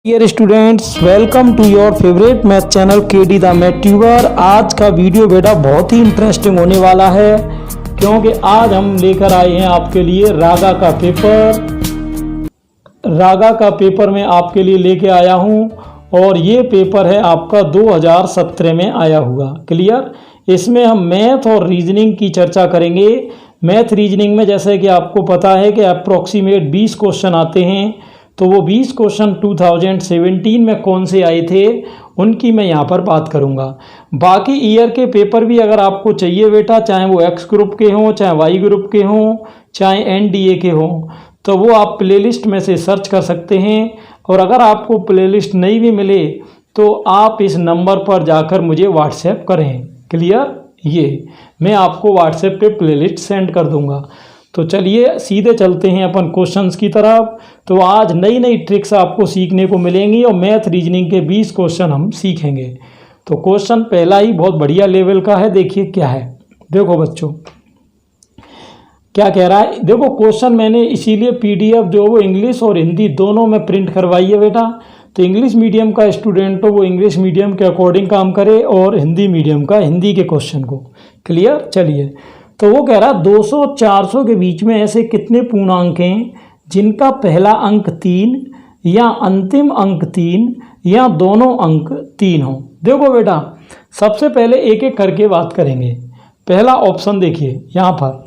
Dear students, welcome to your favourite math channel KD the math tuber. आज का video बेटा बहुत ही interesting होने वाला है, क्योंकि आज हम लेकर आए हैं आपके लिए रागा का पेपर मैं आपके लिए लेके आया हूं, और ये पेपर है आपका 2017 में आया हुआ। क्लियर। इसमें हम मैथ और रीजनिंग की चर्चा करेंगे। मैथ रीजनिंग में जैसे कि आपको पता है कि अप्रॉक्सीमेट 20 क्वेश्चन आते हैं, तो वो 20 क्वेश्चन 2017 में कौन से आए थे उनकी मैं यहाँ पर बात करूँगा। बाकी ईयर के पेपर भी अगर आपको चाहिए बेटा, चाहे वो एक्स ग्रुप के हों, चाहे वाई ग्रुप के हों, चाहे एनडीए के हों, तो वो आप प्लेलिस्ट में से सर्च कर सकते हैं। और अगर आपको प्लेलिस्ट नहीं भी मिले तो आप इस नंबर पर जाकर मुझे व्हाट्सएप करें। क्लियर। ये मैं आपको व्हाट्सएप पे प्लेलिस्ट सेंड कर दूँगा। तो चलिए सीधे चलते हैं अपन क्वेश्चंस की तरफ। तो आज नई नई ट्रिक्स आपको सीखने को मिलेंगी और मैथ रीजनिंग के 20 क्वेश्चन हम सीखेंगे। तो क्वेश्चन पहला ही बहुत बढ़िया लेवल का है। देखिए क्या है, देखो बच्चों क्या कह रहा है। देखो क्वेश्चन मैंने इसीलिए पीडीएफ जो वो इंग्लिश और हिंदी दोनों में प्रिंट करवाई है बेटा। तो इंग्लिश मीडियम का स्टूडेंट हो वो इंग्लिश मीडियम के अकॉर्डिंग काम करे, और हिंदी मीडियम का हिंदी के क्वेश्चन को। क्लियर। चलिए, तो वो कह रहा 200-400 के बीच में ऐसे कितने पूर्णांक हैं जिनका पहला अंक 3 या अंतिम अंक 3 या दोनों अंक 3 हो। देखो बेटा, सबसे पहले एक एक करके बात करेंगे। पहला ऑप्शन देखिए यहाँ पर।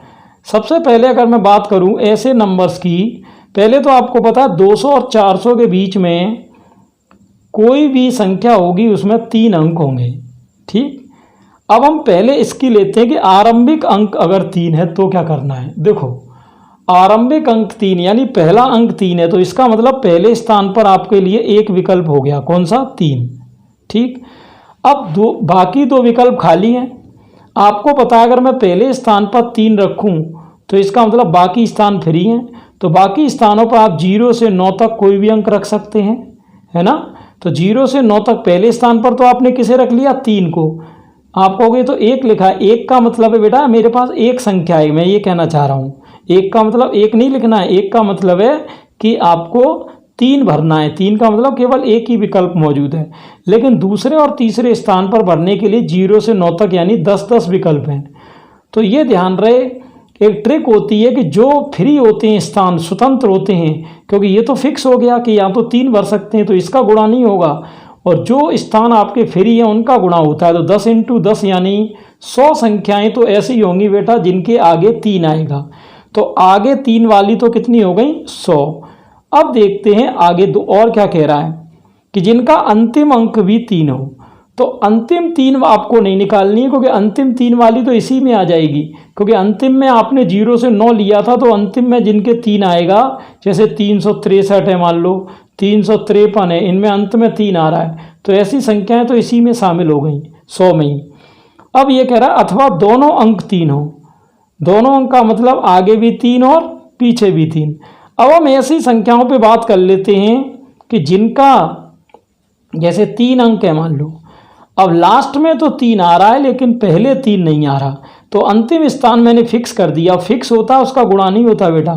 सबसे पहले अगर मैं बात करूँ ऐसे नंबर्स की, पहले तो आपको पता है 200 और 400 के बीच में कोई भी संख्या होगी उसमें 3 अंक होंगे। ठीक। अब हम पहले इसकी लेते हैं कि आरंभिक अंक अगर 3 है तो क्या करना है। देखो आरंभिक अंक 3 यानी पहला अंक 3 है, तो इसका मतलब पहले स्थान पर आपके लिए एक विकल्प हो गया। कौन सा? 3। ठीक। अब बाकी दो विकल्प खाली हैं। आपको पता है अगर मैं पहले स्थान पर 3 रखूं तो इसका मतलब बाकी स्थान फ्री हैं। तो बाकी स्थानों पर आप 0 से 9 तक कोई भी अंक रख सकते हैं, है ना। तो 0 से 9 तक पहले स्थान पर तो आपने किसे रख लिया? 3 को। आप कहोगे तो 1 लिखा है। 1 का मतलब है बेटा मेरे पास एक संख्या है, मैं ये कहना चाह रहा हूँ। 1 का मतलब 1 नहीं लिखना है। 1 का मतलब है कि आपको 3 भरना है। 3 का मतलब केवल एक ही विकल्प मौजूद है। लेकिन दूसरे और तीसरे स्थान पर भरने के लिए 0 से 9 तक यानी 10-10 विकल्प हैं। तो ये ध्यान रहे, एक ट्रिक होती है कि जो फ्री होते हैं स्थान, स्वतंत्र होते हैं, क्योंकि ये तो फिक्स हो गया कि या तो 3 भर सकते हैं, तो इसका गुणा नहीं होगा। और जो स्थान आपके फ्री हैं उनका गुणा होता है। तो 10 × 10 यानी 100 संख्याएं तो ऐसी होंगी बेटा जिनके आगे 3 आएगा। तो आगे 3 वाली तो कितनी हो गई? 100। अब देखते हैं आगे दो और क्या कह रहा है कि जिनका अंतिम अंक भी 3 हो। तो अंतिम 3 आपको नहीं निकालनी है, क्योंकि अंतिम 3 वाली तो इसी में आ जाएगी। क्योंकि अंतिम में आपने 0 से 9 लिया था, तो अंतिम में जिनके 3 आएगा, जैसे 363 है मान लो, 353 है, इनमें अंत में 3 आ रहा है, तो ऐसी संख्याएं तो इसी में शामिल हो गई 100 में ही। अब ये कह रहा है अथवा दोनों अंक 3 हो। दोनों अंक का मतलब आगे भी 3 और पीछे भी 3। अब हम ऐसी संख्याओं पे बात कर लेते हैं कि जिनका जैसे 3 अंक है मान लो। अब लास्ट में तो 3 आ रहा है लेकिन पहले 3 नहीं आ रहा, तो अंतिम स्थान मैंने फिक्स कर दिया। फिक्स होता है उसका गुणा नहीं होता बेटा।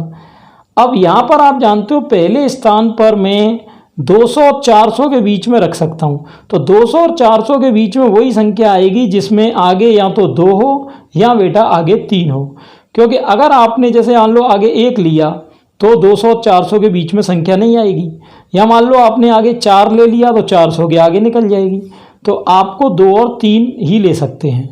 अब यहाँ पर आप जानते हो पहले स्थान पर मैं 200 और 400 के बीच में रख सकता हूँ। तो 200 और 400 के बीच में वही संख्या आएगी जिसमें आगे या तो 2 हो या बेटा आगे 3 हो। क्योंकि अगर आपने जैसे मान लो आगे 1 लिया तो 200 और 400 के बीच में संख्या नहीं आएगी। या मान लो आपने आगे 4 ले लिया तो 400 के आगे निकल जाएगी। तो आपको 2 और 3 ही ले सकते हैं।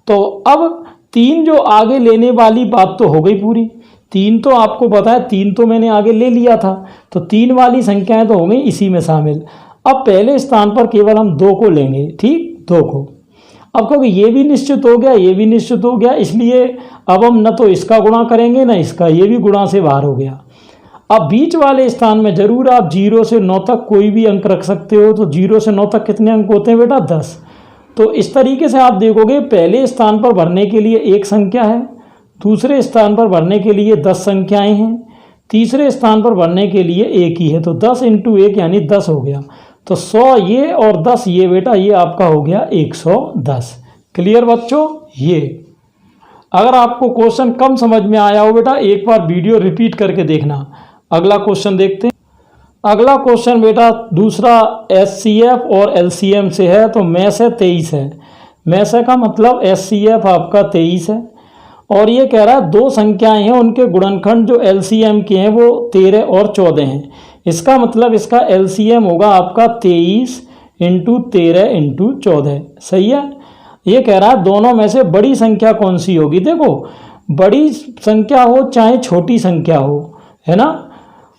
तो अब 3 जो आगे लेने वाली बात तो हो गई पूरी। 3 तो आपको पता है, 3 तो मैंने आगे ले लिया था, तो 3 वाली संख्याएं तो हो गई इसी में शामिल। अब पहले स्थान पर केवल हम 2 को लेंगे। ठीक, 2 को। अब क्योंकि ये भी निश्चित हो गया, ये भी निश्चित हो गया, इसलिए अब हम न तो इसका गुणा करेंगे न इसका, ये भी गुणा से बाहर हो गया। अब बीच वाले स्थान में जरूर आप 0 से 9 तक कोई भी अंक रख सकते हो। तो 0 से 9 तक कितने अंक होते हैं बेटा? 10। तो इस तरीके से आप देखोगे पहले स्थान पर भरने के लिए एक संख्या है, दूसरे स्थान पर भरने के लिए 10 संख्याएं हैं, तीसरे स्थान पर भरने के लिए एक ही है। तो 10 × 1 यानी 10 हो गया। तो 100 ये और 10 ये बेटा, ये आपका हो गया 110। क्लियर बच्चों। ये अगर आपको क्वेश्चन कम समझ में आया हो बेटा, एक बार वीडियो रिपीट करके देखना। अगला क्वेश्चन देखते हैं। अगला क्वेश्चन बेटा दूसरा एचसीएफ और एलसीएम से है। तो में से 23 है, में से का मतलब एचसीएफ आपका 23 है और ये कह रहा है दो संख्याएं हैं उनके गुणनखंड जो एलसीएम के हैं वो 13 और 14 हैं। इसका मतलब इसका एलसीएम होगा आपका 23 इंटू 13 इंटू 14। सही है। ये कह रहा है दोनों में से बड़ी संख्या कौन सी होगी। देखो बड़ी संख्या हो चाहे छोटी संख्या हो, है ना,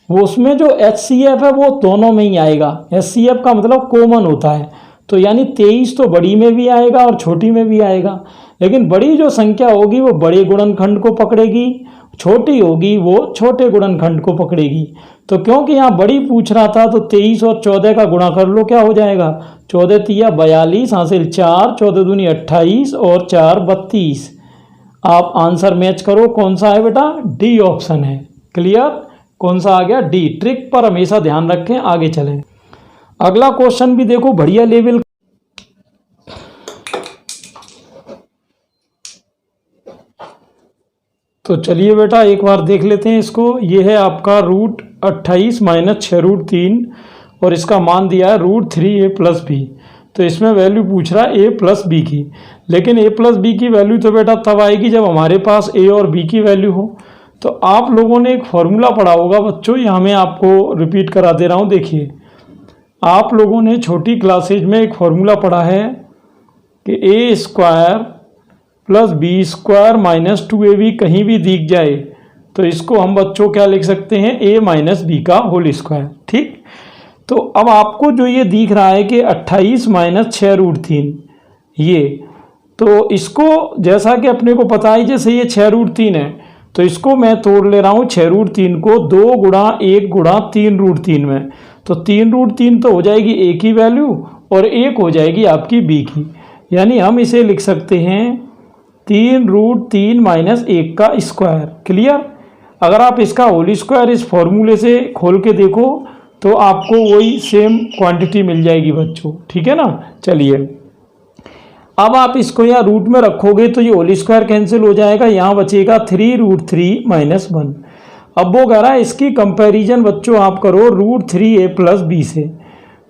वो उसमें जो एचसीएफ है वो दोनों में ही आएगा। एचसीएफ का मतलब कॉमन होता है, तो यानी 23 तो बड़ी में भी आएगा और छोटी में भी आएगा। लेकिन बड़ी जो संख्या होगी वो बड़े गुणनखंड को पकड़ेगी, छोटी होगी वो छोटे गुणनखंड को पकड़ेगी। तो क्योंकि यहाँ बड़ी पूछ रहा था तो 23 और 14 का गुणा कर लो, क्या हो जाएगा 14 तिया 42, हासिल 4, 14 दूनी 28 और 4 32। आप आंसर मैच करो, कौन सा है बेटा, डी ऑप्शन है। क्लियर, कौन सा आ गया, डी। ट्रिक पर हमेशा ध्यान रखें, आगे चलें। अगला क्वेश्चन भी देखो बढ़िया लेवल। तो चलिए बेटा एक बार देख लेते हैं इसको। ये है आपका रूट 28 माइनस 6√3 और इसका मान दिया है √3a प्लस बी। तो इसमें वैल्यू पूछ रहा है a प्लस बी की, लेकिन a प्लस बी की वैल्यू तो बेटा तब आएगी जब हमारे पास a और b की वैल्यू हो। तो आप लोगों ने एक फॉर्मूला पढ़ा होगा बच्चों, यहाँ मैं आपको रिपीट करा दे रहा हूँ। देखिए आप लोगों ने छोटी क्लासेज में एक फॉर्मूला पढ़ा है कि a square plus b square minus 2ab कहीं भी दिख जाए तो इसको हम बच्चों क्या लिख सकते हैं, a माइनस बी का होल स्क्वायर। ठीक, तो अब आपको जो ये दिख रहा है कि 28 माइनस 6√3 ये, तो इसको जैसा कि अपने को पता है जैसे ये 6√3 है तो इसको मैं तोड़ ले रहा हूँ 6√3 को 2 गुणा 1 गुणा 3√3 में। तो 3√3 तो हो जाएगी a की वैल्यू और 1 हो जाएगी आपकी b की, यानी हम इसे लिख सकते हैं 3√3 माइनस 1 का स्क्वायर। क्लियर, अगर आप इसका होल स्क्वायर इस फॉर्मूले से खोल के देखो तो आपको वही सेम क्वांटिटी मिल जाएगी बच्चों। ठीक है ना। चलिए अब आप इसको यहाँ रूट में रखोगे तो ये होल स्क्वायर कैंसिल हो जाएगा, यहाँ बचेगा 3√3 माइनस 1। अब वो कह रहा है इसकी कंपैरिजन बच्चों आप करो √3a प्लस बी से।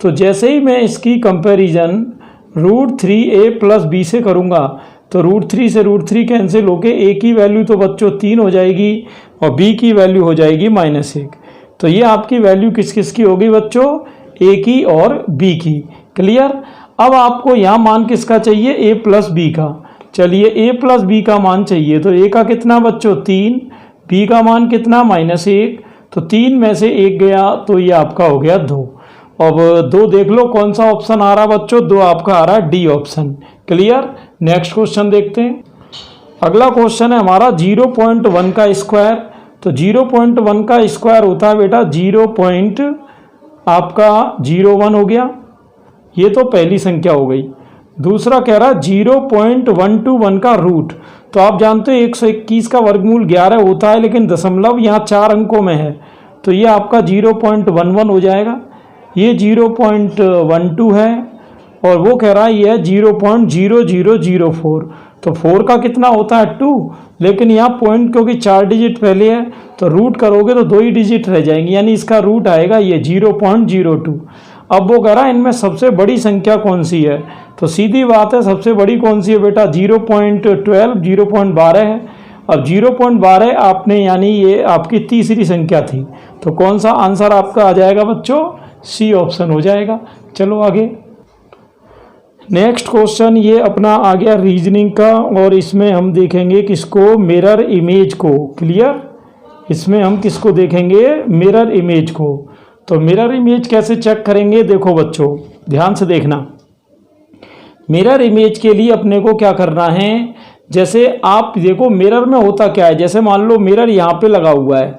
तो जैसे ही मैं इसकी कंपैरिजन √3a प्लस बी से करूँगा तो √3 से √3 कैंसिल होके a की वैल्यू तो बच्चों 3 हो जाएगी और b की वैल्यू हो जाएगी -1। तो ये आपकी वैल्यू किस किस की होगी बच्चों, a की और b की। क्लियर, अब आपको यहाँ मान किसका चाहिए, a प्लस बी का। चलिए a प्लस बी का मान चाहिए तो a का कितना बच्चों 3, b का मान कितना -1। तो 3 में से 1 गया तो ये आपका हो गया 2। अब 2 देख लो कौन सा ऑप्शन आ रहा बच्चों, 2 आपका आ रहा है D option. Clear, next question देखते हैं। अगला क्वेश्चन है हमारा 0.1 का स्क्वायर। तो 0.1 का स्क्वायर होता है बेटा 0.01 हो गया, ये तो पहली संख्या हो गई। दूसरा कह रहा है 0.121 का रूट। तो आप जानते हो 121 का वर्गमूल 11 होता है, लेकिन दशमलव यहाँ 4 अंकों में है तो ये आपका 0.11 हो जाएगा। ये 0.12 है और वो कह रहा है ये 0.0004। तो 4 का कितना होता है 2, लेकिन यहाँ पॉइंट क्योंकि 4 डिजिट पहले है तो रूट करोगे तो 2 ही डिजिट रह जाएंगे, यानी इसका रूट आएगा ये 0.02। अब वो कह रहा है इनमें सबसे बड़ी संख्या कौन सी है। तो सीधी बात है सबसे बड़ी कौन सी है बेटा 0.12, 0.12 है। अब 0.12 आपने यानी ये आपकी तीसरी संख्या थी, तो कौन सा आंसर आपका आ जाएगा बच्चों, सी ऑप्शन हो जाएगा। चलो आगे नेक्स्ट क्वेश्चन ये अपना आ गया रीजनिंग का और इसमें हम देखेंगे किसको, मिरर इमेज को। क्लियर, इसमें हम किसको देखेंगे, मिरर इमेज को। तो मिरर इमेज कैसे चेक करेंगे, देखो बच्चों ध्यान से देखना। मिरर इमेज के लिए अपने को क्या करना है, जैसे आप देखो मिरर में होता क्या है, जैसे मान लो मिरर यहाँ पे लगा हुआ है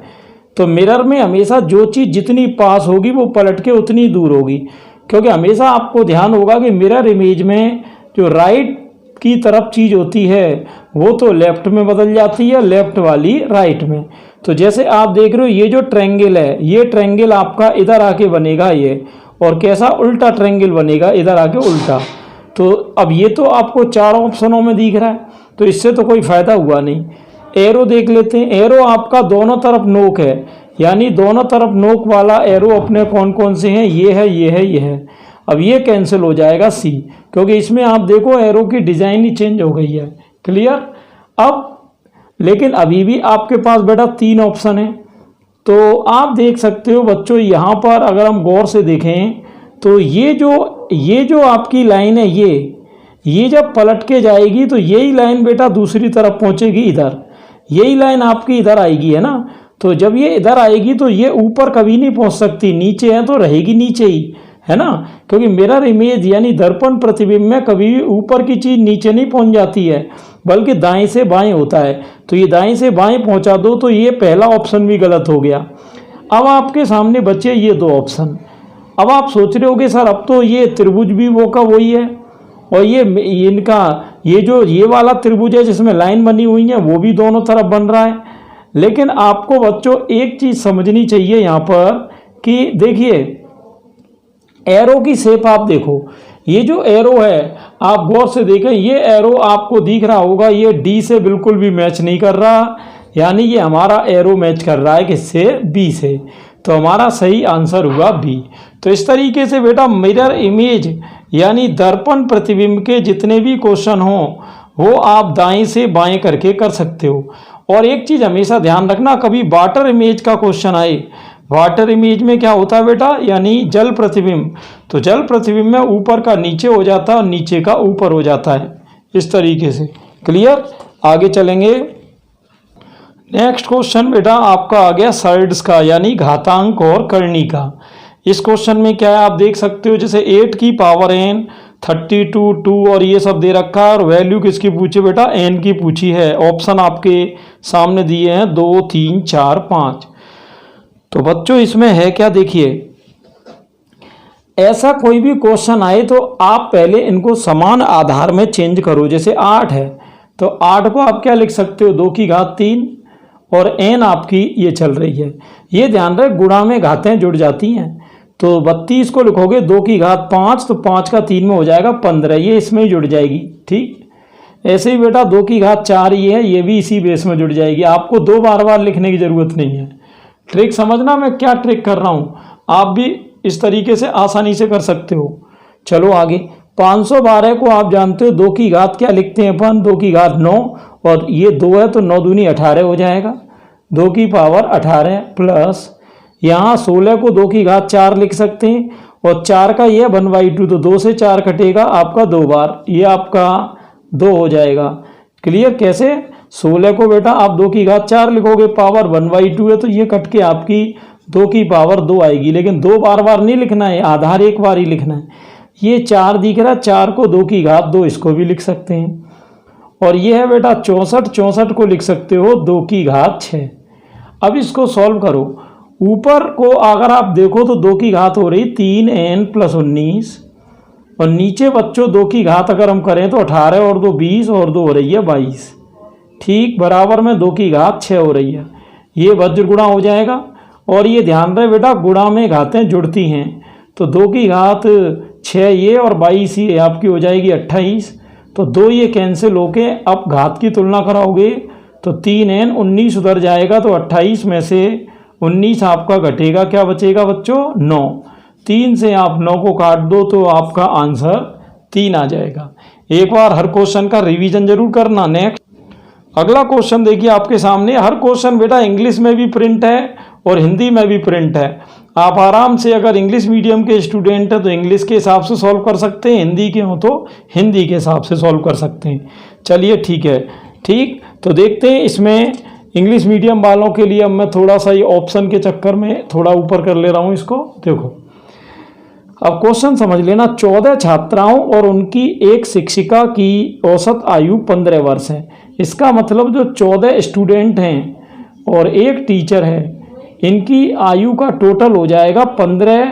तो मिरर में हमेशा जो चीज़ जितनी पास होगी वो पलट के उतनी दूर होगी, क्योंकि हमेशा आपको ध्यान होगा कि मिरर इमेज में जो राइट की तरफ चीज़ होती है वो तो लेफ्ट में बदल जाती है, लेफ्ट वाली राइट में। तो जैसे आप देख रहे हो ये जो ट्रायंगल है, ये ट्रायंगल आपका इधर आके बनेगा ये, और कैसा उल्टा ट्रायंगल बनेगा इधर आके उल्टा। तो अब ये तो आपको 4 ऑप्शनों में दिख रहा है तो इससे तो कोई फ़ायदा हुआ नहीं। एरो देख लेते हैं, एरो आपका दोनों तरफ नोक है, यानी दोनों तरफ नोक वाला एरो अपने कौन कौन से हैं, ये है, ये है, ये है। अब ये कैंसिल हो जाएगा सी, क्योंकि इसमें आप देखो एरो की डिज़ाइन ही चेंज हो गई है। क्लियर। अब लेकिन अभी भी आपके पास बेटा 3 ऑप्शन है, तो आप देख सकते हो बच्चों यहाँ पर अगर हम गौर से देखें तो ये जो आपकी लाइन है, ये जब पलट के जाएगी तो यही लाइन बेटा दूसरी तरफ पहुँचेगी इधर, यही लाइन आपकी इधर आएगी, है ना। तो जब ये इधर आएगी तो ये ऊपर कभी नहीं पहुँच सकती, नीचे है तो रहेगी नीचे ही, है ना, क्योंकि मिरर इमेज यानी दर्पण प्रतिबिंब में कभी भी ऊपर की चीज़ नीचे नहीं पहुंच जाती है, बल्कि दाएं से बाएं होता है। तो ये दाएं से बाएं पहुंचा दो तो ये पहला ऑप्शन भी गलत हो गया। अब आपके सामने बचे ये 2 ऑप्शन। अब आप सोच रहे होगे सर अब तो ये त्रिभुज भी वो का वही है, और ये वाला त्रिभुज है जिसमें लाइन बनी हुई है वो भी दोनों तरफ बन रहा है। लेकिन आपको बच्चों एक चीज़ समझनी चाहिए यहाँ पर कि देखिए एरो की शेप आप देखो, ये जो एरो है आप गौर से देखें, ये एरो आपको दिख रहा होगा ये डी से बिल्कुल भी मैच नहीं कर रहा, यानी ये हमारा एरो मैच कर रहा है किससे, बी से। तो हमारा सही आंसर हुआ बी। तो इस तरीके से बेटा मिरर इमेज यानी दर्पण प्रतिबिंब के जितने भी क्वेश्चन हों वो आप दाएं से बाएं करके कर सकते हो। और एक चीज़ हमेशा ध्यान रखना, कभी वाटर इमेज का क्वेश्चन आए, वाटर इमेज में क्या होता है बेटा, यानी जल प्रतिबिंब, तो जल प्रतिबिंब में ऊपर का नीचे हो जाता है और नीचे का ऊपर हो जाता है, इस तरीके से। क्लियर। आगे चलेंगे। नेक्स्ट क्वेश्चन बेटा आपका आ गया साइड्स का, यानी घातांक और करनी का। इस क्वेश्चन में क्या है आप देख सकते हो, जैसे 8 की पावर n, 32, 2 और ये सब दे रखा है, और वैल्यू किसकी पूछी बेटा, n की पूछी है। ऑप्शन आपके सामने दिए हैं 2, 3, 4, 5। तो बच्चों इसमें है क्या, देखिए ऐसा कोई भी क्वेश्चन आए तो आप पहले इनको समान आधार में चेंज करो। जैसे 8 है तो 8 को आप क्या लिख सकते हो, 2 की घात 3, और n आपकी ये चल रही है। ये ध्यान रहे गुणा में घातें जुड़ जाती हैं, तो 32 को लिखोगे 2 की घात 5, तो 5 का 3 में हो जाएगा 15, ये इसमें ही जुड़ जाएगी। ठीक, ऐसे ही बेटा 2 की घात 4 ये है, ये भी इसी बेस में जुड़ जाएगी। आपको 2 बार लिखने की ज़रूरत नहीं है। ट्रिक समझना मैं क्या ट्रिक कर रहा हूँ, आप भी इस तरीके से आसानी से कर सकते हो। चलो आगे। 512 को आप जानते हो 2 की घात क्या लिखते हैं अपन, 2 की घात 9, और ये 2 है तो 9 दूनी 18 हो जाएगा, 2 की पावर 18 प्लस यहाँ 16 को 2 की घात 4 लिख सकते हैं, और 4 का ये 1/2, तो 2 से 4 कटेगा आपका 2 बार, ये आपका 2 हो जाएगा। क्लियर। कैसे, 16 को बेटा आप 2 की घात 4 लिखोगे, पावर 1/2 है तो ये कट के आपकी 2 की पावर 2 आएगी, लेकिन 2 बार नहीं लिखना है, आधार एक बार ही लिखना है। ये 4 दिख रहा, 4 को 2 की घात 2, इसको भी लिख सकते हैं। और ये है बेटा 64 को लिख सकते हो 2 की घात 6। अब इसको सॉल्व करो, ऊपर को अगर आप देखो तो 2 की घात हो रही 3n + 19, और नीचे बच्चों 2 की घात अगर हम करें तो 18 और 2 20, और 2 हो रही है 22। ठीक, बराबर में 2 की घात 6 हो रही है, ये वज्र गुणा हो जाएगा। और ये ध्यान रहे बेटा गुणा में घातें जुड़ती हैं, तो 2 की घात 6 ये और 22 ये आपकी हो जाएगी 28, तो 2 ये कैंसिल होके अब घात की तुलना कराओगे तो 3n 19 उधर जाएगा, तो 28 में से 19 आपका घटेगा, क्या बचेगा बच्चों, 9। 3 से आप 9 को काट दो तो आपका आंसर 3 आ जाएगा। एक बार हर क्वेश्चन का रिवीजन जरूर करना। नेक्स्ट अगला क्वेश्चन देखिए आपके सामने। हर क्वेश्चन बेटा इंग्लिश में भी प्रिंट है और हिंदी में भी प्रिंट है। आप आराम से अगर इंग्लिश मीडियम के स्टूडेंट हैं तो इंग्लिश के हिसाब से सॉल्व कर सकते हैं, हिंदी के हो तो हिंदी के हिसाब से सॉल्व कर सकते हैं। चलिए ठीक है। ठीक, तो देखते हैं इसमें इंग्लिश मीडियम वालों के लिए अब मैं थोड़ा सा ये ऑप्शन के चक्कर में थोड़ा ऊपर कर ले रहा हूँ इसको। देखो अब क्वेश्चन समझ लेना। 14 छात्राओं और उनकी एक शिक्षिका की औसत आयु 15 वर्ष है। इसका मतलब जो 14 स्टूडेंट हैं और एक टीचर है, इनकी आयु का टोटल हो जाएगा 15।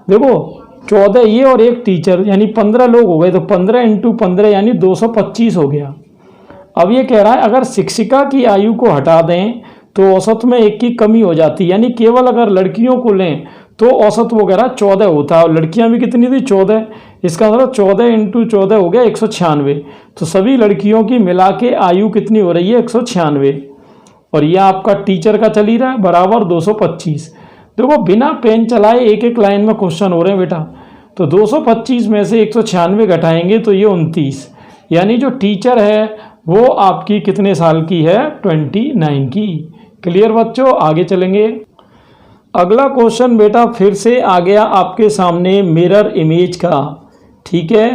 देखो 14 ये और एक टीचर यानी 15 लोग हो गए, तो 15 × 15 यानी 225 हो गया। अब ये कह रहा है अगर शिक्षिका की आयु को हटा दें तो औसत में एक की कमी हो जाती है, यानी केवल अगर लड़कियों को लें तो औसत वगैरह 14 होता है, और लड़कियां भी कितनी थी 14। इसका मतलब 14 × 14 हो गया 196। तो सभी लड़कियों की मिला के आयु कितनी हो रही है 196। और ये आपका टीचर का चल ही रहा है बराबर 225। देखो बिना पेन चलाए एक एक लाइन में क्वेश्चन हो रहे हैं बेटा। तो 225 में से 196 घटाएंगे तो ये 29, यानी जो टीचर है वो आपकी कितने साल की है, 29 की। क्लियर बच्चों, आगे चलेंगे। अगला क्वेश्चन बेटा फिर से आ गया आपके सामने मिरर इमेज का। ठीक है,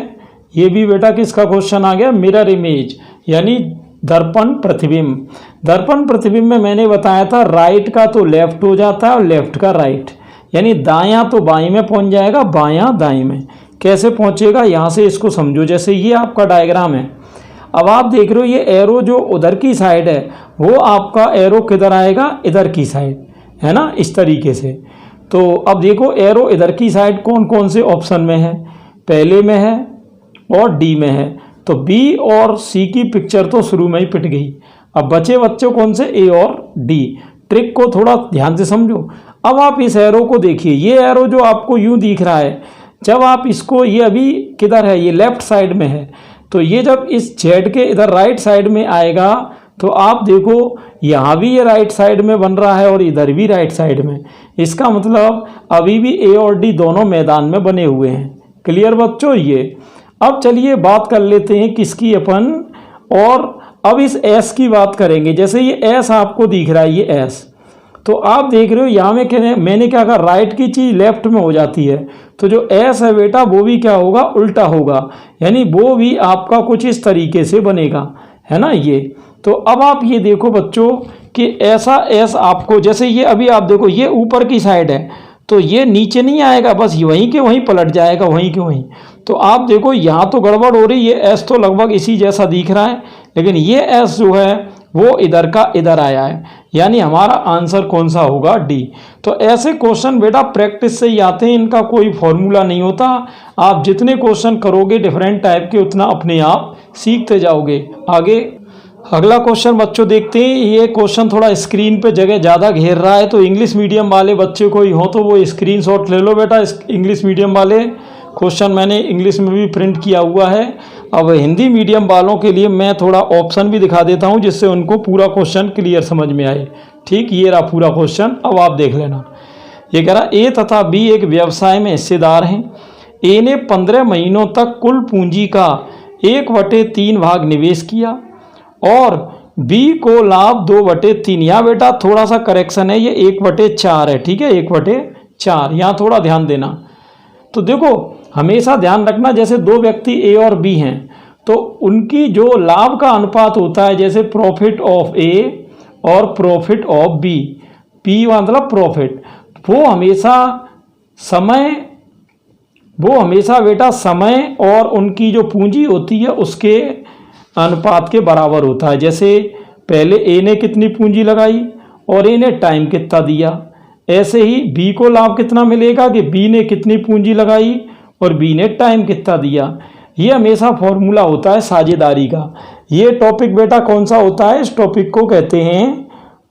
ये भी बेटा किसका क्वेश्चन आ गया, मिरर इमेज यानी दर्पण प्रतिबिंब। दर्पण प्रतिबिंब में मैंने बताया था राइट का तो लेफ्ट हो जाता है और लेफ्ट का राइट, यानी दायां तो बाएं में पहुंच जाएगा, बायां दाएं में। कैसे पहुंचेगा, यहाँ से इसको समझो। जैसे ये आपका डायग्राम है, अब आप देख रहे हो ये एरो जो उधर की साइड है वो आपका एरो किधर आएगा, इधर की साइड, है ना, इस तरीके से। तो अब देखो एरो इधर की साइड कौन कौन से ऑप्शन में है, पहले में है और डी में है। तो बी और सी की पिक्चर तो शुरू में ही पिट गई। अब बचे बच्चों कौन से, ए और डी। ट्रिक को थोड़ा ध्यान से समझो। अब आप इस एरो को देखिए, ये एरो जो आपको यूं दिख रहा है, जब आप इसको, ये अभी किधर है, ये लेफ्ट साइड में है, तो ये जब इस जेड के इधर राइट साइड में आएगा तो आप देखो यहाँ भी ये राइट साइड में बन रहा है और इधर भी राइट साइड में। इसका मतलब अभी भी ए और डी दोनों मैदान में बने हुए हैं। क्लियर बच्चों ये। अब चलिए बात कर लेते हैं किसकी अपन, और अब इस एस की बात करेंगे। जैसे ये एस आपको दिख रहा है, ये एस, तो आप देख रहे हो यहाँ में मैंने क्या कहा, राइट की चीज़ लेफ्ट में हो जाती है, तो जो एस है बेटा वो भी क्या होगा, उल्टा होगा, यानी वो भी आपका कुछ इस तरीके से बनेगा, है ना ये। तो अब आप ये देखो बच्चों कि ऐसा एस आपको, जैसे ये अभी आप देखो ये ऊपर की साइड है तो ये नीचे नहीं आएगा, बस वहीं के वहीं पलट जाएगा, वहीं के वहीं। तो आप देखो यहाँ तो गड़बड़ हो रही है, एस तो लगभग इसी जैसा दिख रहा है, लेकिन ये एस जो है वो इधर का इधर आया है, यानी हमारा आंसर कौन सा होगा, डी। तो ऐसे क्वेश्चन बेटा प्रैक्टिस से ही आते हैं, इनका कोई फॉर्मूला नहीं होता। आप जितने क्वेश्चन करोगे डिफरेंट टाइप के, उतना अपने आप सीखते जाओगे। आगे अगला क्वेश्चन बच्चों देखते हैं। ये क्वेश्चन थोड़ा स्क्रीन पे जगह ज़्यादा घेर रहा है, तो इंग्लिश मीडियम वाले बच्चे कोई हो तो वो स्क्रीनशॉट ले लो बेटा। इंग्लिश मीडियम वाले क्वेश्चन मैंने इंग्लिश में भी प्रिंट किया हुआ है। अब हिंदी मीडियम वालों के लिए मैं थोड़ा ऑप्शन भी दिखा देता हूं जिससे उनको पूरा क्वेश्चन क्लियर समझ में आए। ठीक, ये रहा पूरा क्वेश्चन, अब आप देख लेना। ये कह रहा ए तथा बी एक व्यवसाय में हिस्सेदार हैं। ए ने 15 महीनों तक कुल पूंजी का 1/3 भाग निवेश किया और बी को लाभ 2/3। यहाँ बेटा थोड़ा सा करेक्शन है, ये 1/4 है। ठीक है, 1/4, यहाँ थोड़ा ध्यान देना। तो देखो हमेशा ध्यान रखना, जैसे दो व्यक्ति ए और बी हैं तो उनकी जो लाभ का अनुपात होता है, जैसे प्रॉफिट ऑफ ए और प्रॉफिट ऑफ बी, पी मतलब प्रॉफिट, वो हमेशा बेटा समय और उनकी जो पूंजी होती है उसके अनुपात के बराबर होता है। जैसे पहले ए ने कितनी पूंजी लगाई और ए ने टाइम कितना दिया, ऐसे ही बी को लाभ कितना मिलेगा कि बी ने कितनी पूंजी लगाई और बी ने टाइम कितना दिया। ये हमेशा फॉर्मूला होता है साझेदारी का। ये टॉपिक बेटा कौन सा होता है, इस टॉपिक को कहते हैं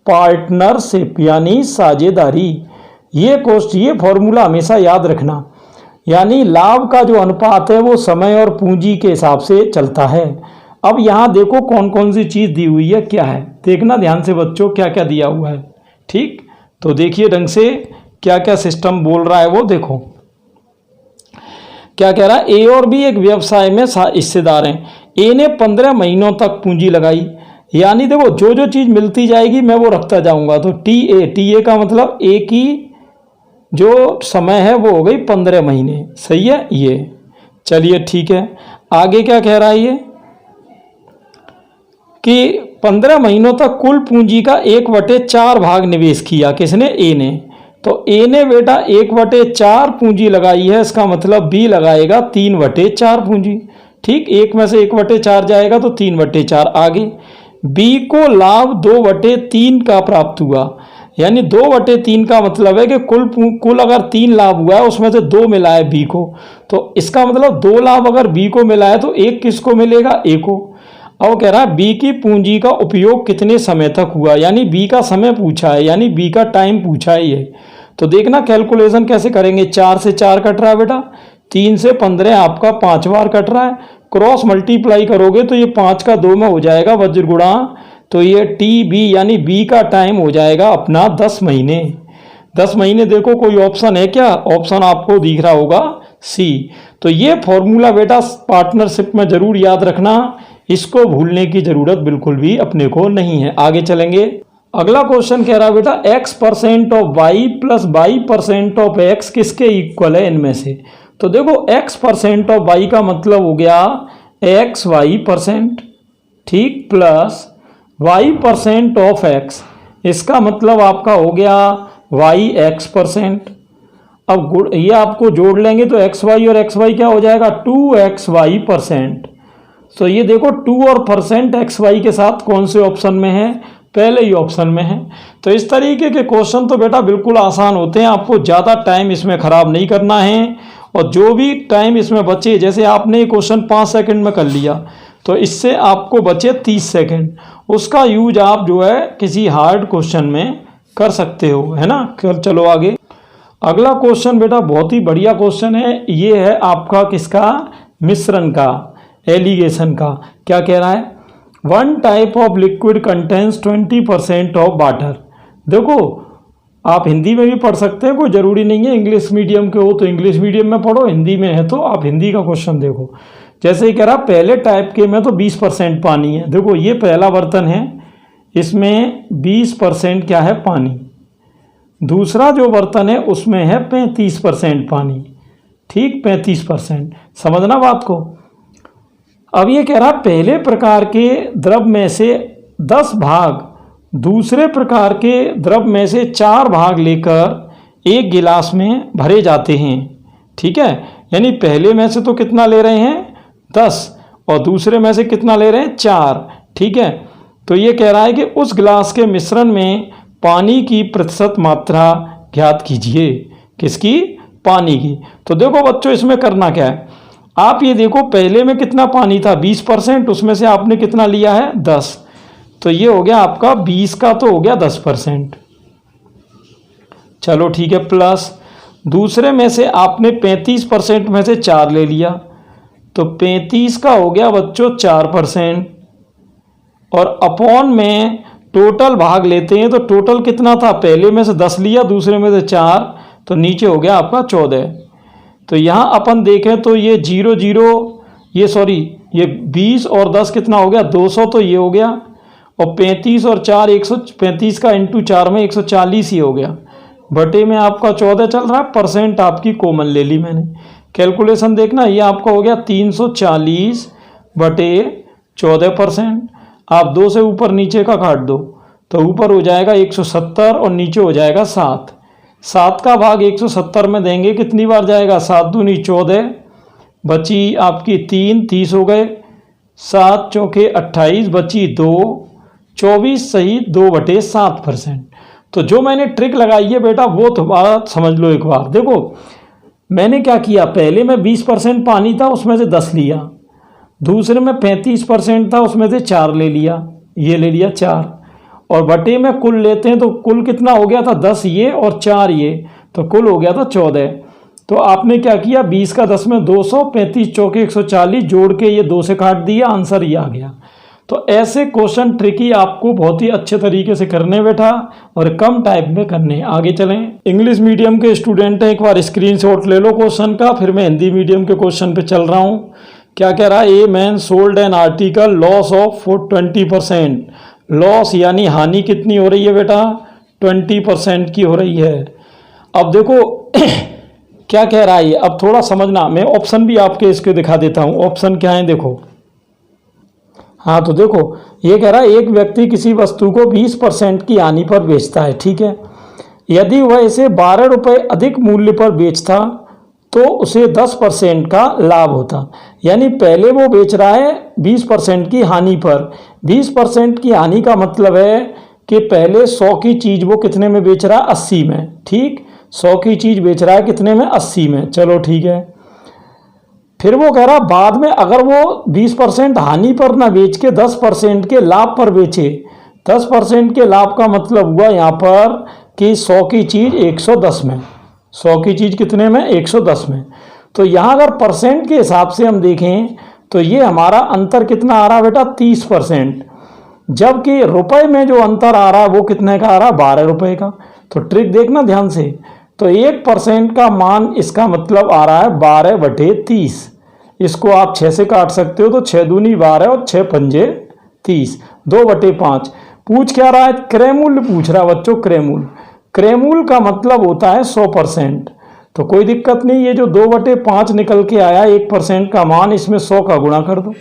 पार्टनरशिप यानी साझेदारी। ये फॉर्मूला हमेशा याद रखना, यानी लाभ का जो अनुपात है वो समय और पूंजी के हिसाब से चलता है। अब यहाँ देखो कौन कौन सी चीज़ दी हुई है, क्या है, देखना ध्यान से बच्चों क्या क्या दिया हुआ है। ठीक, तो देखिए ढंग से क्या क्या सिस्टम बोल रहा है वो देखो। क्या कह रहा है, ए और बी एक व्यवसाय में हिस्सेदार हैं। ए ने 15 महीनों तक पूंजी लगाई, यानी देखो जो जो चीज़ मिलती जाएगी मैं वो रखता जाऊंगा। तो टी ए का मतलब ए की जो समय है वो हो गई 15 महीने। सही है ये, चलिए ठीक है। आगे क्या कह रहा है ये कि 15 महीनों तक कुल पूंजी का 1/4 भाग निवेश किया, किसने, ए ने। तो ए ने बेटा 1/4 पूंजी लगाई है, इसका मतलब बी लगाएगा 3/4 पूंजी। ठीक, एक में से 1/4 जाएगा तो 3/4। आगे बी को लाभ 2/3 का प्राप्त हुआ, यानी 2/3 का मतलब है कि कुल अगर 3 लाभ हुआ है उसमें से 2 मिला है बी को, तो इसका मतलब 2 लाभ अगर बी को मिला है तो 1 किसको मिलेगा, ए को। और कह रहा है बी की पूंजी का उपयोग कितने समय तक हुआ, यानी बी का समय पूछा है, यानी बी का टाइम पूछा है ये। तो देखना कैलकुलेशन कैसे करेंगे, 4 से 4 कट रहा है बेटा, 3 से 15 आपका 5 बार कट रहा है, क्रॉस मल्टीप्लाई करोगे तो ये 5 का 2 में हो जाएगा वज्र गुणा, तो ये टी बी यानी बी का टाइम हो जाएगा अपना 10 महीने। 10 महीने देखो कोई ऑप्शन है क्या? ऑप्शन आपको दिख रहा होगा सी। तो ये फॉर्मूला बेटा पार्टनरशिप में जरूर याद रखना, इसको भूलने की जरूरत बिल्कुल भी अपने को नहीं है। आगे चलेंगे। अगला क्वेश्चन कह रहा है बेटा x% of y plus y% of x किसके इक्वल है इनमें से? तो देखो x% ऑफ y का मतलब हो गया xy%, ठीक, प्लस y% ऑफ x, इसका मतलब आपका हो गया yx%। अब ये आपको जोड़ लेंगे तो xy और xy क्या हो जाएगा? 2xy%। तो ये देखो 2 और परसेंट xy के साथ कौन से ऑप्शन में है? पहले ही ऑप्शन में है। तो इस तरीके के क्वेश्चन तो बेटा बिल्कुल आसान होते हैं, आपको ज़्यादा टाइम इसमें ख़राब नहीं करना है। और जो भी टाइम इसमें बचे, जैसे आपने ये क्वेश्चन 5 सेकंड में कर लिया तो इससे आपको बचे 30 सेकंड, उसका यूज आप जो है किसी हार्ड क्वेश्चन में कर सकते हो, है ना। चलो आगे। अगला क्वेश्चन बेटा बहुत ही बढ़िया क्वेश्चन है, ये है आपका किसका? मिश्रण का, एलिगेशन का। क्या कह रहा है? 1 type of liquid contains 20% of water. देखो आप हिंदी में भी पढ़ सकते हैं, कोई ज़रूरी नहीं है इंग्लिश मीडियम के हो तो इंग्लिश मीडियम में पढ़ो, हिंदी में है तो आप हिंदी का क्वेश्चन देखो। जैसे ही कह रहा पहले टाइप के में तो 20% पानी है। देखो ये पहला बर्तन है, इसमें 20% क्या है? पानी। दूसरा जो बर्तन है उसमें है 35% पानी, ठीक, 35%। समझना बात को। अब ये कह रहा पहले प्रकार के द्रव में से 10 भाग दूसरे प्रकार के द्रव में से 4 भाग लेकर एक गिलास में भरे जाते हैं, ठीक है। यानी पहले में से तो कितना ले रहे हैं? 10, और दूसरे में से कितना ले रहे हैं? 4, ठीक है। तो ये कह रहा है कि उस गिलास के मिश्रण में पानी की प्रतिशत मात्रा ज्ञात कीजिए। किसकी? पानी की। तो देखो बच्चों इसमें करना क्या है, आप ये देखो पहले में कितना पानी था? 20%, उसमें से आपने कितना लिया है? 10। तो ये हो गया आपका 20 का तो हो गया 10%। चलो ठीक है, प्लस दूसरे में से आपने 35% में से 4 ले लिया, तो 35 का हो गया बच्चों 4%। और अपॉन में टोटल भाग लेते हैं तो टोटल कितना था? पहले में से 10 लिया, दूसरे में से 4, तो नीचे हो गया आपका 14। तो यहाँ अपन देखें तो ये 20 और 10 कितना हो गया? 200, तो ये हो गया। और 35 और 4 135 का इंटू 4 में 140 ही हो गया। बटे में आपका 14 चल रहा है, परसेंट आपकी कॉमन ले ली मैंने। कैलकुलेशन देखना, ये आपका हो गया 340 बटे 14%। आप 2 से ऊपर नीचे का काट दो तो ऊपर हो जाएगा 170 और नीचे हो जाएगा 7। 7 का भाग 170 में देंगे, कितनी बार जाएगा? 7 दूनी 14, बची आपकी 3, 30 हो गए, 7 चौके 28, बची 2, 24 सही 2/7%। तो जो मैंने ट्रिक लगाई है बेटा वो तो बात समझ लो एक बार। देखो मैंने क्या किया, पहले में 20% पानी था उसमें से 10 लिया, दूसरे में 35% था उसमें से 4 ले लिया, ये ले लिया 4, और बटे में कुल लेते हैं तो कुल कितना हो गया था? 10 ये और 4 ये, तो कुल हो गया था 14। तो आपने क्या किया, 20 का 10 में 200, 35 चौके 140 जोड़ के ये 2 से काट दिया, आंसर ये आ गया। तो ऐसे क्वेश्चन ट्रिकी आपको बहुत ही अच्छे तरीके से करने बेटा, और कम टाइम में करने। आगे चलें। इंग्लिश मीडियम के स्टूडेंट हैं, एक बार स्क्रीनशॉट ले लो क्वेश्चन का, फिर मैं हिंदी मीडियम के क्वेश्चन पे चल रहा हूँ। क्या कह रहा है? A man sold an article, loss of 20%। Loss यानी हानि कितनी हो रही है बेटा? 20% की हो रही है। अब देखो क्या कह रहा है ये, अब थोड़ा समझना, मैं ऑप्शन भी आपके इसके दिखा देता हूँ। ऑप्शन क्या है देखो, हाँ तो देखो ये कह रहा है एक व्यक्ति किसी वस्तु को 20% की हानि पर बेचता है, ठीक है। यदि वह इसे 12 रुपये अधिक मूल्य पर बेचता तो उसे 10% का लाभ होता। यानी पहले वो बेच रहा है 20% की हानि पर। 20% की हानि का मतलब है कि पहले 100 की चीज़ वो कितने में बेच रहा है? 80 में, ठीक। 100 की चीज़ बेच रहा है कितने में? 80 में। चलो ठीक है। फिर वो कह रहा बाद में अगर वो 20% हानि पर ना बेच के 10% के लाभ पर बेचे। 10% के लाभ का मतलब हुआ यहाँ पर कि 100 की चीज़ 110 में, 100 की चीज़ कितने में? 110 में। तो यहाँ अगर परसेंट के हिसाब से हम देखें तो ये हमारा अंतर कितना आ रहा है बेटा? 30%। जबकि रुपए में जो अंतर आ रहा है वो कितने का आ रहा है, 12 रुपए का। तो ट्रिक देखना ध्यान से, तो 1% का मान इसका मतलब आ रहा है 12/30। इसको आप 6 से काट सकते हो, तो 6 दूनी 12 और 6 पंजे 30, 2/5। पूछ क्या रहा है, क्रय मूल्य पूछ रहा है बच्चों, क्रय मूल्य। क्रय मूल्य का मतलब होता है 100%। तो कोई दिक्कत नहीं, ये जो 2/5 निकल के आया 1% का मान, इसमें 100 का गुणा कर दो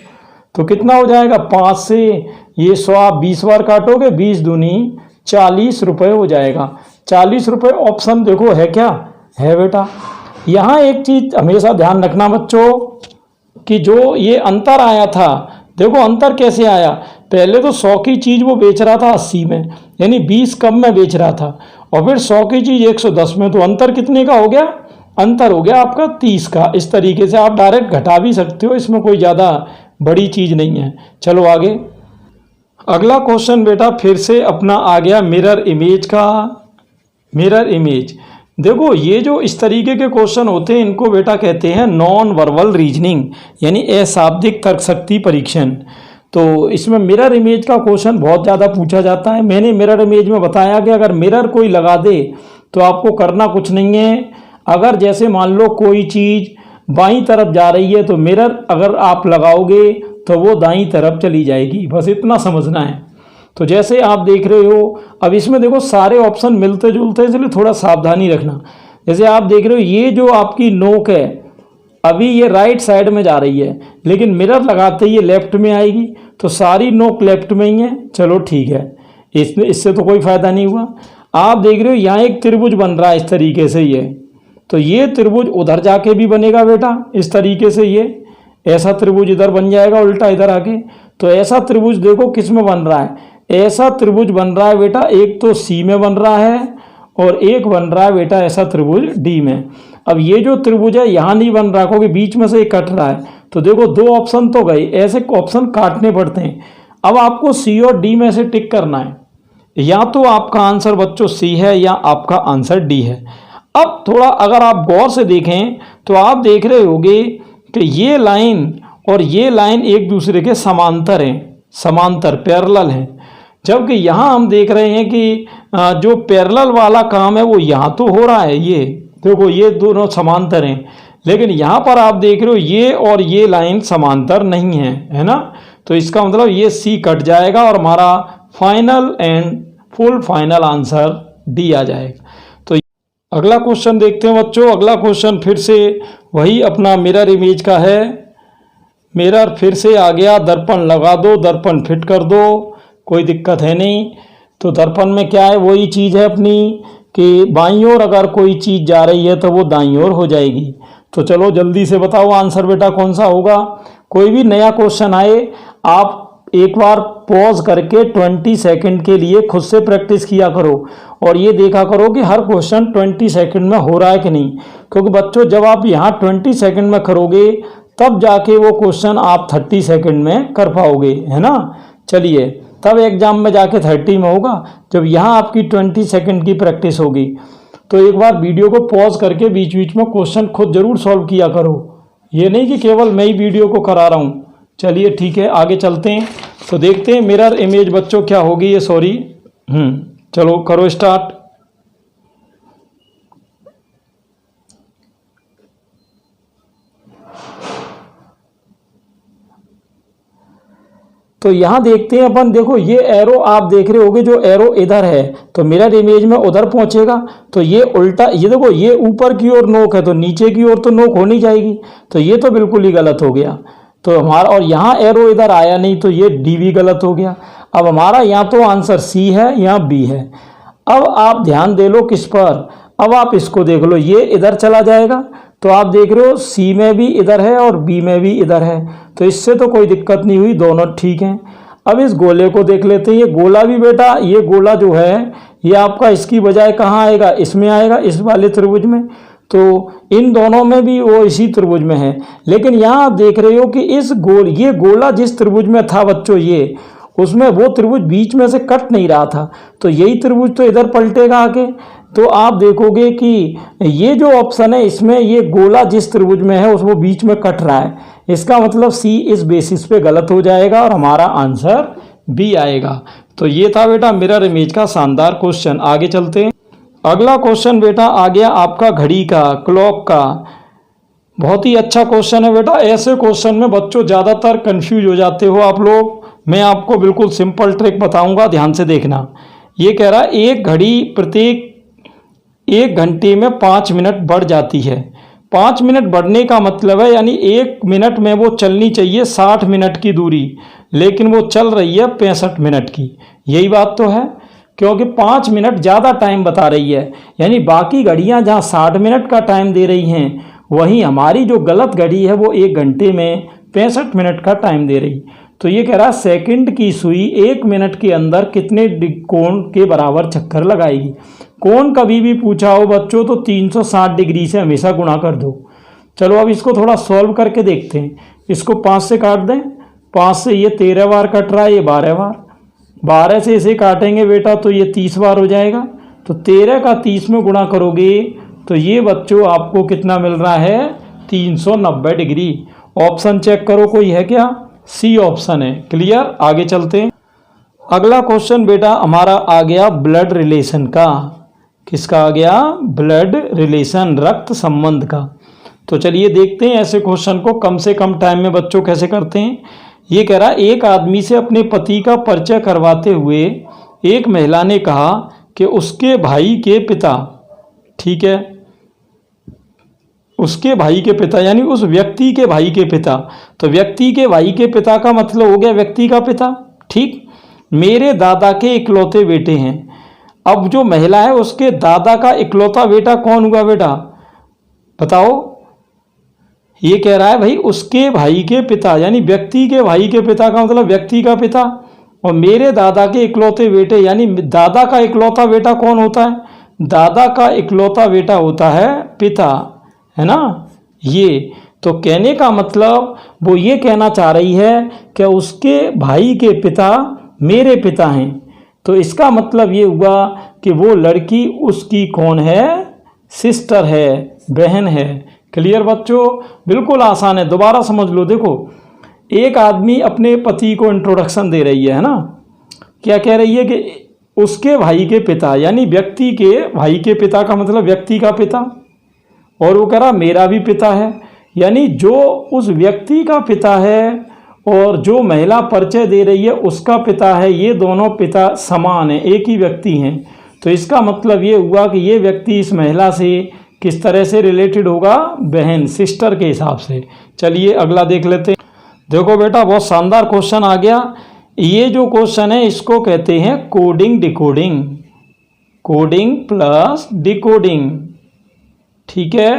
तो कितना हो जाएगा, 5 से ये 100 आप 20 बार काटोगे, 20 दूनी 40 रुपये हो जाएगा। 40 रुपये ऑप्शन देखो है क्या है बेटा। यहाँ एक चीज हमेशा ध्यान रखना बच्चों कि जो ये अंतर आया था, देखो अंतर कैसे आया, पहले तो 100 की चीज़ वो बेच रहा था 80 में, यानी 20 कम में बेच रहा था, और फिर 100 की चीज़ 110 में, तो अंतर कितने का हो गया, अंतर हो गया आपका 30 का। इस तरीके से आप डायरेक्ट घटा भी सकते हो, इसमें कोई ज़्यादा बड़ी चीज़ नहीं है। चलो आगे, अगला क्वेश्चन बेटा फिर से अपना आ गया मिरर इमेज का। मिरर इमेज, देखो ये जो इस तरीके के क्वेश्चन होते हैं इनको बेटा कहते हैं नॉन वर्बल रीजनिंग, यानी अशाब्दिक तर्क शक्ति परीक्षण। तो इसमें मिरर इमेज का क्वेश्चन बहुत ज़्यादा पूछा जाता है। मैंने मिरर इमेज में बताया कि अगर मिरर कोई लगा दे तो आपको करना कुछ नहीं है। अगर जैसे मान लो कोई चीज़ बाईं तरफ जा रही है तो मिरर अगर आप लगाओगे तो वो दाईं तरफ चली जाएगी, बस इतना समझना है। तो जैसे आप देख रहे हो, अब इसमें देखो सारे ऑप्शन मिलते जुलते हैं, इसलिए थोड़ा सावधानी रखना। जैसे आप देख रहे हो ये जो आपकी नोक है अभी ये राइट साइड में जा रही है, लेकिन मिरर लगाते ही ये लेफ्ट में आएगी, तो सारी नोक लेफ्ट में ही है। चलो ठीक है, इससे तो कोई फायदा नहीं हुआ। आप देख रहे हो यहाँ एक त्रिभुज बन रहा है इस तरीके से, ये तो ये त्रिभुज उधर जाके भी बनेगा बेटा इस तरीके से, ये ऐसा त्रिभुज इधर बन जाएगा उल्टा इधर आके। तो ऐसा त्रिभुज देखो किस में बन रहा है, ऐसा त्रिभुज बन रहा है बेटा, एक तो सी में बन रहा है और एक बन रहा है बेटा ऐसा त्रिभुज डी में। अब ये जो त्रिभुज है यहाँ नहीं बन रहा क्योंकि बीच में से ये कट रहा है, तो देखो 2 ऑप्शन तो गए, ऐसे ऑप्शन काटने पड़ते हैं। अब आपको सी और डी में से टिक करना है, या तो आपका आंसर बच्चों सी है या आपका आंसर डी है। अब थोड़ा अगर आप गौर से देखें तो आप देख रहे होंगे कि ये लाइन और ये लाइन एक दूसरे के समांतर हैं, समांतर पैरेलल हैं, जबकि यहाँ हम देख रहे हैं कि जो पैरेलल वाला काम है वो यहाँ तो हो रहा है, ये देखो ये दोनों समांतर हैं, लेकिन यहाँ पर आप देख रहे हो ये और ये लाइन समांतर नहीं है, है ना। तो इसका मतलब ये सी कट जाएगा और हमारा final and full final answer D आ जाएगा। तो अगला क्वेश्चन देखते हैं बच्चों। अगला क्वेश्चन फिर से वही अपना मिरर इमेज का है। मिरर फिर से आ गया, दर्पण लगा दो, दर्पण फिट कर दो, कोई दिक्कत है नहीं। तो दर्पण में क्या है, वही चीज़ है अपनी कि बाईं ओर अगर कोई चीज़ जा रही है तो वो दाईं ओर हो जाएगी। तो चलो जल्दी से बताओ आंसर बेटा कौन सा होगा। कोई भी नया क्वेश्चन आए आप एक बार पॉज करके 20 सेकंड के लिए खुद से प्रैक्टिस किया करो और ये देखा करो कि हर क्वेश्चन 20 सेकंड में हो रहा है कि नहीं, क्योंकि बच्चों जब आप यहाँ 20 सेकंड में करोगे तब जाके वो क्वेश्चन आप 30 सेकंड में कर पाओगे, है ना। चलिए तब एग्जाम में जाके 30 में होगा जब यहाँ आपकी 20 सेकंड की प्रैक्टिस होगी। तो एक बार वीडियो को पॉज करके बीच बीच में क्वेश्चन खुद जरूर सॉल्व किया करो, ये नहीं कि केवल मैं ही वीडियो को करा रहा हूँ। चलिए ठीक है आगे चलते हैं। तो देखते हैं मिरर इमेज बच्चों क्या होगी ये, सॉरी चलो करो स्टार्ट। तो यहाँ देखते हैं अपन, देखो ये एरो आप देख रहे होगे, जो एरो इधर है तो मिरर इमेज में उधर पहुंचेगा, तो ये उल्टा, ये देखो ये ऊपर की ओर नोक है तो नीचे की ओर तो नोक होनी जाएगी, तो ये तो बिल्कुल ही गलत हो गया। तो हमारा, और यहाँ एरो इधर आया नहीं तो ये डी भी गलत हो गया। अब हमारा यहाँ तो आंसर सी है, यहाँ बी है। अब आप ध्यान दे लो किस पर, अब आप इसको देख लो, ये इधर चला जाएगा तो आप देख रहे हो सी में भी इधर है और बी में भी इधर है, तो इससे तो कोई दिक्कत नहीं हुई, दोनों ठीक हैं। अब इस गोले को देख लेते हैं। ये गोला भी बेटा, ये गोला जो है ये आपका इसकी बजाय कहाँ आएगा, इसमें आएगा, इस वाले त्रिभुज में। तो इन दोनों में भी वो इसी त्रिभुज में है, लेकिन यहाँ आप देख रहे हो कि इस ये गोला जिस त्रिभुज में था बच्चों, ये उसमें वो त्रिभुज बीच में से कट नहीं रहा था, तो यही त्रिभुज तो इधर पलटेगा आके। तो आप देखोगे कि ये जो ऑप्शन है इसमें ये गोला जिस त्रिभुज में है उसको बीच में कट रहा है, इसका मतलब सी इस बेसिस पे गलत हो जाएगा और हमारा आंसर बी आएगा। तो ये था बेटा मिरर इमेज का शानदार क्वेश्चन। आगे चलते हैं। अगला क्वेश्चन बेटा आ गया आपका घड़ी का, क्लॉक का। बहुत ही अच्छा क्वेश्चन है बेटा। ऐसे क्वेश्चन में बच्चों ज़्यादातर कंफ्यूज हो जाते हो आप लोग। मैं आपको बिल्कुल सिंपल ट्रिक बताऊंगा, ध्यान से देखना। ये कह रहा है एक घड़ी प्रत्येक 1 घंटे में 5 मिनट बढ़ जाती है। 5 मिनट बढ़ने का मतलब है यानी 1 मिनट में वो चलनी चाहिए 60 मिनट की दूरी, लेकिन वो चल रही है 65 मिनट की। यही बात तो है, क्योंकि 5 मिनट ज़्यादा टाइम बता रही है। यानी बाकी घड़ियां जहां 60 मिनट का टाइम दे रही हैं, वहीं हमारी जो गलत घड़ी है वो 1 घंटे में 65 मिनट का टाइम दे रही। तो ये कह रहा है सेकंड की सुई 1 मिनट के अंदर कितने कोण के बराबर चक्कर लगाएगी। कोण कभी भी पूछा हो बच्चों तो 360 डिग्री से हमेशा गुणा कर दो। चलो अब इसको थोड़ा सॉल्व करके देखते हैं। इसको 5 से काट दें। 5 से ये 13 बार कट रहा है, ये 12 बार। 12 से इसे काटेंगे बेटा तो ये 30 बार हो जाएगा। तो 13 का 30 में गुणा करोगे तो ये बच्चों आपको कितना मिल रहा है, 390 डिग्री। ऑप्शन चेक करो कोई है क्या, सी ऑप्शन है। क्लियर, आगे चलते हैं। अगला क्वेश्चन बेटा हमारा आ गया ब्लड रिलेशन का। किसका आ गया, ब्लड रिलेशन, रक्त संबंध का। तो चलिए देखते हैं ऐसे क्वेश्चन को कम से कम टाइम में बच्चों कैसे करते हैं। ये कह रहा है एक आदमी से अपने पति का परिचय करवाते हुए एक महिला ने कहा कि उसके भाई के पिता, ठीक है, उसके भाई के पिता यानी उस व्यक्ति के भाई के पिता। तो व्यक्ति के भाई के पिता का मतलब हो गया व्यक्ति का पिता, ठीक। मेरे दादा के इकलौते बेटे हैं। अब जो महिला है उसके दादा का इकलौता बेटा कौन हुआ बेटा, बताओ। ये कह रहा है भाई उसके भाई के पिता यानी व्यक्ति के भाई के पिता का मतलब व्यक्ति का पिता, और मेरे दादा के इकलौते बेटे यानी दादा का इकलौता बेटा कौन होता है, दादा का इकलौता बेटा होता है पिता, है ना। ये तो कहने का मतलब वो ये कहना चाह रही है कि उसके भाई के पिता मेरे पिता हैं। तो इसका मतलब ये हुआ कि वो लड़की उसकी कौन है, सिस्टर है, बहन है। क्लियर बच्चों, बिल्कुल आसान है, दोबारा समझ लो। देखो एक आदमी अपने पति को इंट्रोडक्शन दे रही है ना, क्या कह रही है कि उसके भाई के पिता यानी व्यक्ति के भाई के पिता का मतलब व्यक्ति का पिता, और वो कह रहा मेरा भी पिता है, यानी जो उस व्यक्ति का पिता है और जो महिला परिचय दे रही है उसका पिता है, ये दोनों पिता समान हैं, एक ही व्यक्ति हैं। तो इसका मतलब ये हुआ कि ये व्यक्ति इस महिला से किस तरह से रिलेटेड होगा, बहन, सिस्टर के हिसाब से। चलिए अगला देख लेते हैं। देखो बेटा बहुत शानदार क्वेश्चन आ गया। ये जो क्वेश्चन है इसको कहते हैं coding decoding, coding plus decoding, ठीक है।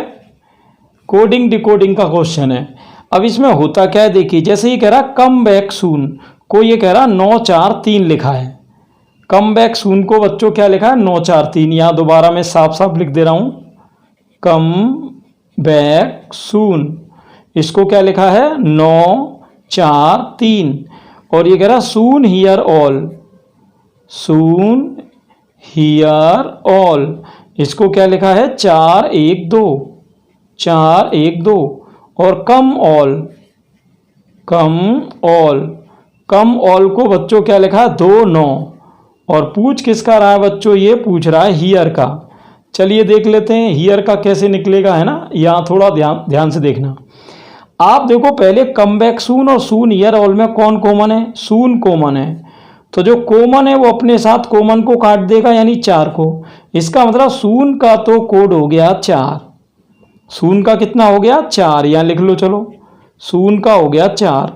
कोडिंग डिकोडिंग का क्वेश्चन है। अब इसमें होता क्या है देखिए, जैसे ये कह रहा कम बैक सून को, ये कह रहा 943 लिखा है। कम बैक सून को बच्चों क्या लिखा है, 943। यहाँ दोबारा मैं साफ साफ लिख दे रहा हूँ, कम बैक सून, इसको क्या लिखा है 943। और ये कह रहा soon here all, soon here all, इसको क्या लिखा है 412, 412। और come all, come all, come all को बच्चों क्या लिखा है 29। और पूछ किसका रहा है बच्चों, ये पूछ रहा है हियर का। चलिए देख लेते हैं हियर का कैसे निकलेगा, है ना। यहाँ थोड़ा ध्यान से देखना। आप देखो पहले कम बैक सून और सून हियर ऑल में कौन कॉमन है, सून कॉमन है। तो जो कॉमन है वो अपने साथ कॉमन को काट देगा यानी 4 को। इसका मतलब सून का तो कोड हो गया 4, सून का कितना हो गया 4, यहाँ लिख लो चलो, सून का हो गया 4।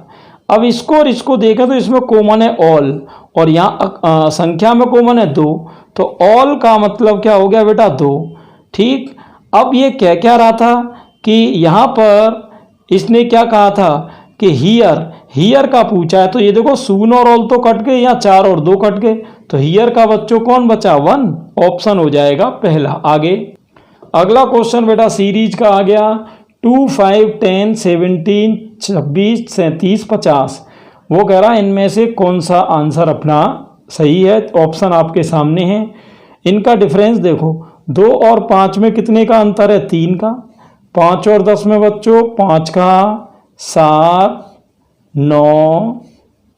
अब इसको और इसको देखें तो इसमें कॉमन है ऑल, और यहाँ संख्या में कॉमन है 2, तो ऑल का मतलब क्या हो गया बेटा 2, ठीक। अब ये कह क्या रहा था कि यहाँ पर इसने क्या कहा था कि हियर, हियर का पूछा है। तो ये देखो सून और ऑल तो कट गए, यहाँ 4 और 2 कट गए, तो हियर का बच्चों कौन बचा 1, ऑप्शन हो जाएगा पहला। आगे अगला क्वेश्चन बेटा सीरीज का आ गया 2, 5, 10, 17, 26, 37, 50। वो कह रहा है इनमें से कौन सा आंसर अपना सही है। ऑप्शन आपके सामने हैं। इनका डिफरेंस देखो, 2 और 5 में कितने का अंतर है, 3 का। 5 और 10 में बच्चों 5 का, 7, 9,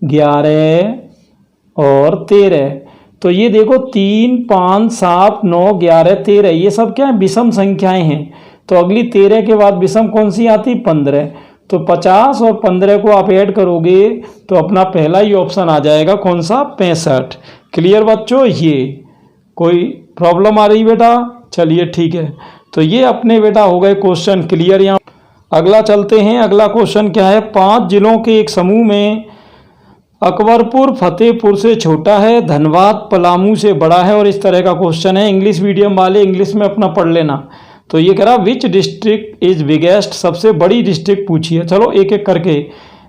11, और 13। तो ये देखो 3, 5, 7, 9, 11, 13 ये सब क्या है, विषम संख्याएं हैं। तो अगली 13 के बाद विषम कौन सी आती, 15। तो 50 और 15 को आप ऐड करोगे तो अपना पहला ही ऑप्शन आ जाएगा, कौन सा, 65। क्लियर बच्चों, ये कोई प्रॉब्लम आ रही बेटा? चलिए ठीक है, तो ये अपने बेटा हो गए क्वेश्चन क्लियर। यहाँ अगला चलते हैं। अगला क्वेश्चन क्या है, 5 जिलों के एक समूह में अकबरपुर फतेहपुर से छोटा है, धनबाद पलामू से बड़ा है, और इस तरह का क्वेश्चन है। इंग्लिश मीडियम वाले इंग्लिश में अपना पढ़ लेना। तो ये कह रहा विच डिस्ट्रिक्ट इज बिगेस्ट, सबसे बड़ी डिस्ट्रिक्ट पूछी है। चलो एक एक करके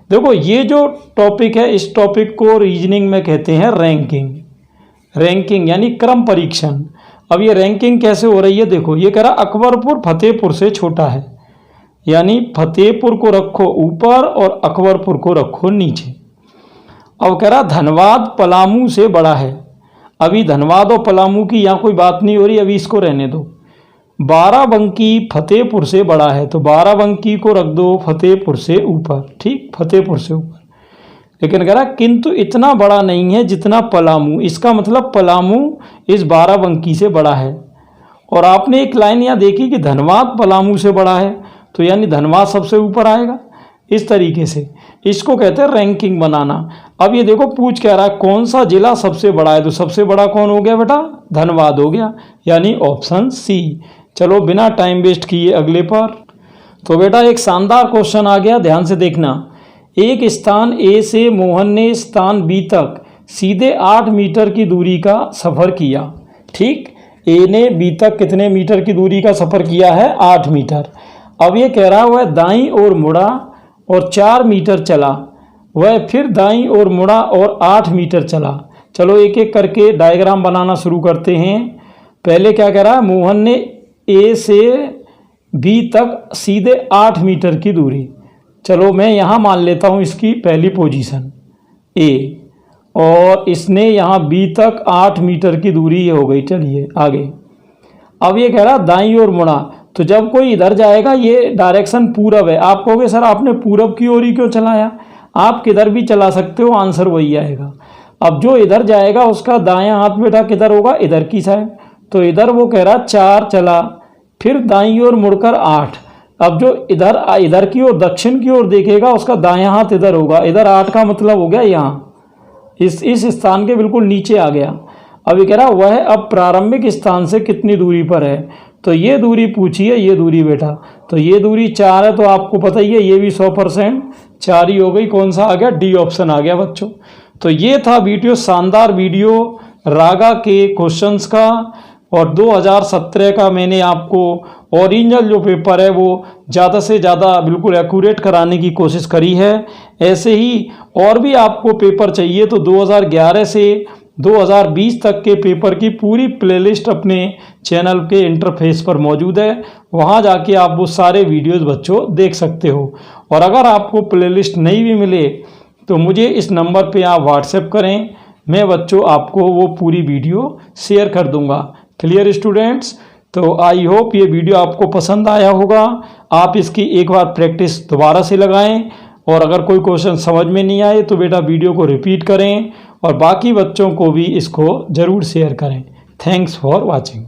देखो। ये जो टॉपिक है, इस टॉपिक को रीजनिंग में कहते हैं रैंकिंग। रैंकिंग यानी क्रम परीक्षण। अब ये रैंकिंग कैसे हो रही है देखो। ये कह रहा अकबरपुर फतेहपुर से छोटा है, यानी फतेहपुर को रखो ऊपर और अकबरपुर को रखो नीचे। अब कह रहा धनबाद पलामू से बड़ा है। अभी धनबाद और पलामू की यहाँ कोई बात नहीं हो रही, अभी इसको रहने दो। बाराबंकी फतेहपुर से बड़ा है, तो बाराबंकी को रख दो फतेहपुर से ऊपर, ठीक, फतेहपुर से ऊपर। लेकिन कह रहा किंतु इतना बड़ा नहीं है जितना पलामू, इसका मतलब पलामू इस बाराबंकी से बड़ा है। और आपने एक लाइन यहाँ देखी कि धनबाद पलामू से बड़ा है, तो यानी धनबाद सबसे ऊपर आएगा। इस तरीके से इसको कहते हैं रैंकिंग बनाना। अब ये देखो पूछ कह रहा है कौन सा जिला सबसे बड़ा है, तो सबसे बड़ा कौन हो गया बेटा, धनबाद हो गया, यानी ऑप्शन सी। चलो बिना टाइम वेस्ट किए अगले पर। तो बेटा एक शानदार क्वेश्चन आ गया, ध्यान से देखना। एक स्थान ए से मोहन ने स्थान बी तक सीधे 8 मीटर की दूरी का सफ़र किया, ठीक। ए ने बी तक कितने मीटर की दूरी का सफ़र किया है, 8 मीटर। अब ये कह रहा वह दाईं ओर मुड़ा और 4 मीटर चला, वह फिर दाईं ओर मुड़ा और 8 मीटर चला। चलो एक एक करके डायग्राम बनाना शुरू करते हैं। पहले क्या कह रहा है, मोहन ने ए से बी तक सीधे 8 मीटर की दूरी, चलो मैं यहाँ मान लेता हूँ इसकी पहली पोजीशन ए, और इसने यहाँ बी तक 8 मीटर की दूरी हो गई। चलिए आगे। अब ये कह रहा दाईं ओर मुड़ा, तो जब कोई इधर जाएगा, ये डायरेक्शन पूरब है। आप कहोगे सर आपने पूरब की ओर ही क्यों चलाया, आप किधर भी चला सकते हो, आंसर वही आएगा। अब जो इधर जाएगा उसका दायां हाथ बेटा किधर होगा, इधर की साइड। तो इधर वो कह रहा 4 चला, फिर दाईं ओर मुड़कर 8। अब जो इधर की ओर दक्षिण की ओर देखेगा उसका दायां हाथ इधर होगा, इधर 8 का मतलब हो गया यहाँ इस स्थान के बिल्कुल नीचे आ गया। अब ये कह रहा वह अब प्रारंभिक स्थान से कितनी दूरी पर है, तो ये दूरी पूछी है, ये दूरी बेटा, तो ये दूरी 4 है, तो आपको पता ही है ये भी 100% 4 ही हो गई। कौन सा आ गया, डी ऑप्शन आ गया बच्चों। तो ये था वीडियो, शानदार वीडियो रागा के क्वेश्चंस का, और 2017 का मैंने आपको ओरिजिनल जो पेपर है वो ज़्यादा से ज़्यादा बिल्कुल एक्यूरेट कराने की कोशिश करी है। ऐसे ही और भी आपको पेपर चाहिए तो 2011 से 2020 तक के पेपर की पूरी प्लेलिस्ट अपने चैनल के इंटरफेस पर मौजूद है, वहां जाके आप वो सारे वीडियोस बच्चों देख सकते हो। और अगर आपको प्लेलिस्ट नहीं भी मिले तो मुझे इस नंबर पे आप व्हाट्सएप करें, मैं बच्चों आपको वो पूरी वीडियो शेयर कर दूंगा। क्लियर स्टूडेंट्स, तो आई होप ये वीडियो आपको पसंद आया होगा। आप इसकी एक बार प्रैक्टिस दोबारा से लगाएं, और अगर कोई क्वेश्चन समझ में नहीं आए तो बेटा वीडियो को रिपीट करें और बाकी बच्चों को भी इसको ज़रूर शेयर करें। Thanks for watching.